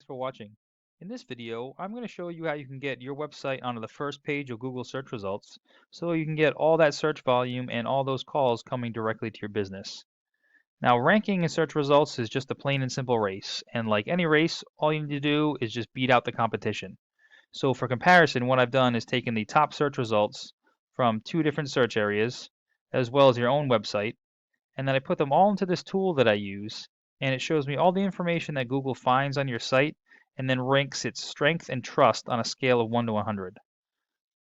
for watching. In this video, I'm going to show you how you can get your website onto the first page of Google search results so you can get all that search volume and all those calls coming directly to your business. Now, ranking in search results is just a plain and simple race, and like any race, all you need to do is just beat out the competition. So for comparison, what I've done is taken the top search results from two different search areas, as well as your own website, and then I put them all into this tool that I use, and it shows me all the information that Google finds on your site and then ranks its strength and trust on a scale of 1 to 100.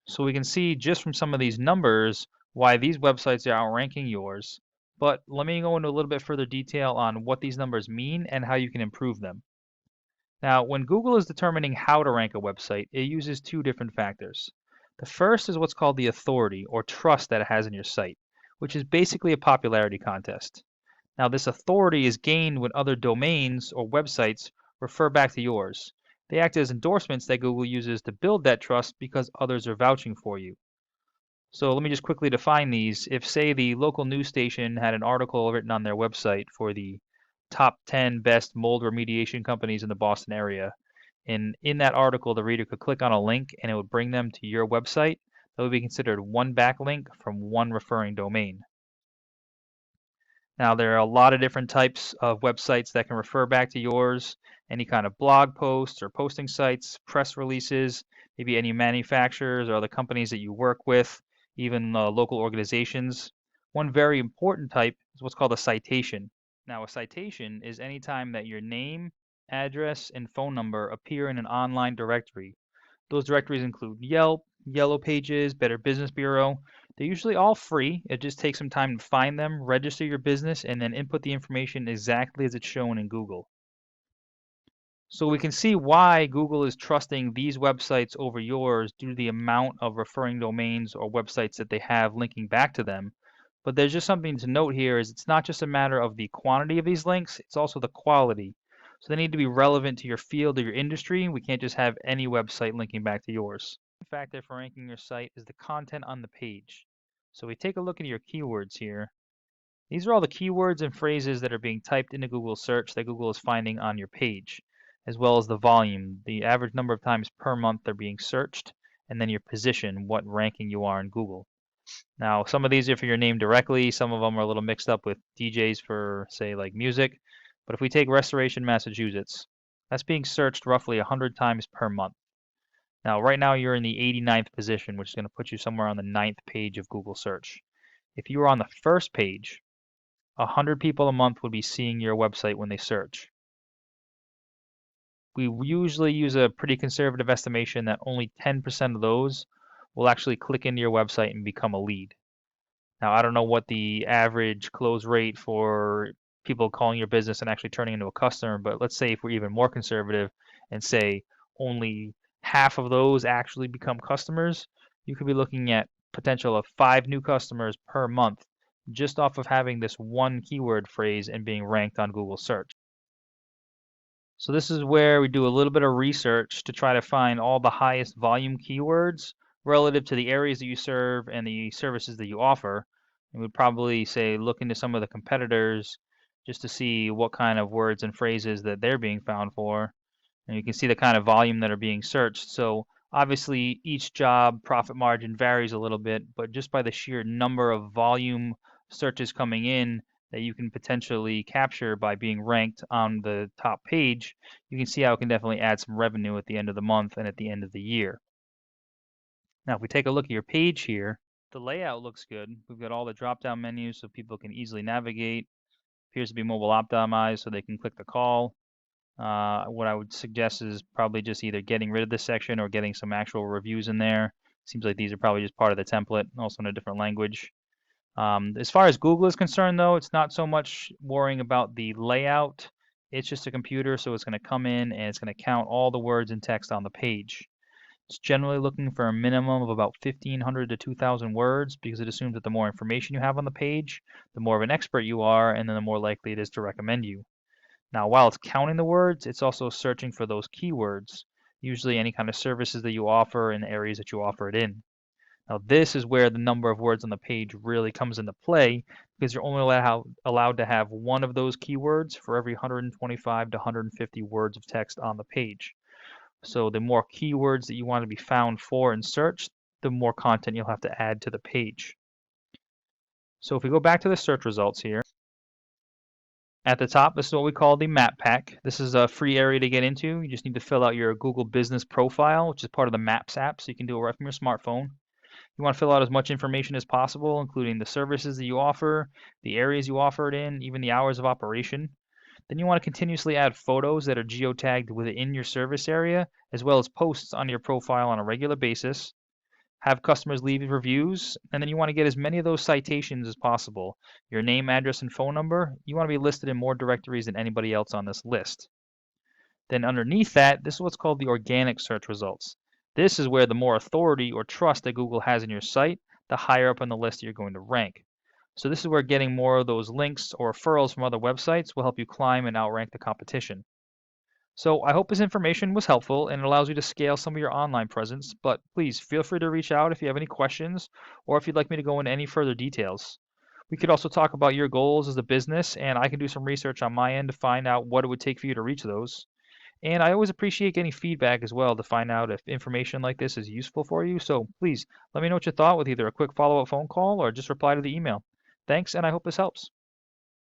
So we can see just from some of these numbers why these websites are outranking yours, but let me go into a little bit further detail on what these numbers mean and how you can improve them. Now, when Google is determining how to rank a website, it uses two different factors. The first is what's called the authority or trust that it has in your site, which is basically a popularity contest. Now, this authority is gained when other domains or websites refer back to yours. They act as endorsements that Google uses to build that trust because others are vouching for you. So let me just quickly define these. If, say, the local news station had an article written on their website for the top 10 best mold remediation companies in the Boston area, and in that article, the reader could click on a link and it would bring them to your website, that would be considered one backlink from one referring domain. Now, there are a lot of different types of websites that can refer back to yours, any kind of blog posts or posting sites, press releases, maybe any manufacturers or other companies that you work with, even local organizations. One very important type is what's called a citation. Now, a citation is any time that your name, address, and phone number appear in an online directory. Those directories include Yelp, Yellow Pages, Better Business Bureau. They're usually all free. It just takes some time to find them, register your business, and then input the information exactly as it's shown in Google. So we can see why Google is trusting these websites over yours due to the amount of referring domains or websites that they have linking back to them. But there's just something to note here is it's not just a matter of the quantity of these links, it's also the quality. So they need to be relevant to your field or your industry. We can't just have any website linking back to yours. One factor for ranking your site is the content on the page. So we take a look at your keywords here. These are all the keywords and phrases that are being typed into Google search that Google is finding on your page, as well as the volume, the average number of times per month they're being searched, and then your position, what ranking you are in Google. Now, some of these are for your name directly, some of them are a little mixed up with DJs for, say, like music. But if we take Restoration, Massachusetts, that's being searched roughly 100 times per month. Now, right now you're in the 89th position, which is going to put you somewhere on the 9th page of Google search. If you were on the first page, 100 people a month would be seeing your website when they search. We usually use a pretty conservative estimation that only 10% of those will actually click into your website and become a lead. Now, I don't know what the average close rate for people calling your business and actually turning into a customer, but let's say if we're even more conservative and say only half of those actually become customers, you could be looking at potential of 5 new customers per month just off of having this one keyword phrase and being ranked on Google search. So this is where we do a little bit of research to try to find all the highest volume keywords relative to the areas that you serve and the services that you offer. And we'd probably say look into some of the competitors just to see what kind of words and phrases that they're being found for. And you can see the kind of volume that are being searched. So obviously each job profit margin varies a little bit, but just by the sheer number of volume searches coming in that you can potentially capture by being ranked on the top page, you can see how it can definitely add some revenue at the end of the month and at the end of the year. Now, if we take a look at your page here, the layout looks good. We've got all the drop-down menus so people can easily navigate. Appears to be mobile optimized so they can click the call. What I would suggest is probably just either getting rid of this section or getting some actual reviews in there. Seems like these are probably just part of the template, also in a different language. As far as Google is concerned, though, it's not so much worrying about the layout. It's just a computer, so it's going to come in and it's going to count all the words and text on the page. It's generally looking for a minimum of about 1,500 to 2,000 words because it assumes that the more information you have on the page, the more of an expert you are, and then the more likely it is to recommend you. Now, while it's counting the words, it's also searching for those keywords, usually any kind of services that you offer and areas that you offer it in. Now this is where the number of words on the page really comes into play because you're only allowed to have one of those keywords for every 125 to 150 words of text on the page. So the more keywords that you want to be found for in search, the more content you'll have to add to the page. So if we go back to the search results here, at the top, this is what we call the map pack. This is a free area to get into. You just need to fill out your Google Business profile, which is part of the Maps app, so you can do it right from your smartphone. You want to fill out as much information as possible, including the services that you offer, the areas you offer it in, even the hours of operation. Then you want to continuously add photos that are geotagged within your service area, as well as posts on your profile on a regular basis. Have customers leave reviews, and then you want to get as many of those citations as possible. Your name, address, and phone number, you want to be listed in more directories than anybody else on this list. Then underneath that, this is what's called the organic search results. This is where the more authority or trust that Google has in your site, the higher up on the list you're going to rank. So this is where getting more of those links or referrals from other websites will help you climb and outrank the competition. So I hope this information was helpful and it allows you to scale some of your online presence, but please feel free to reach out if you have any questions or if you'd like me to go into any further details. We could also talk about your goals as a business, and I can do some research on my end to find out what it would take for you to reach those. And I always appreciate getting feedback as well to find out if information like this is useful for you. So please let me know what you thought with either a quick follow-up phone call or just reply to the email. Thanks, and I hope this helps.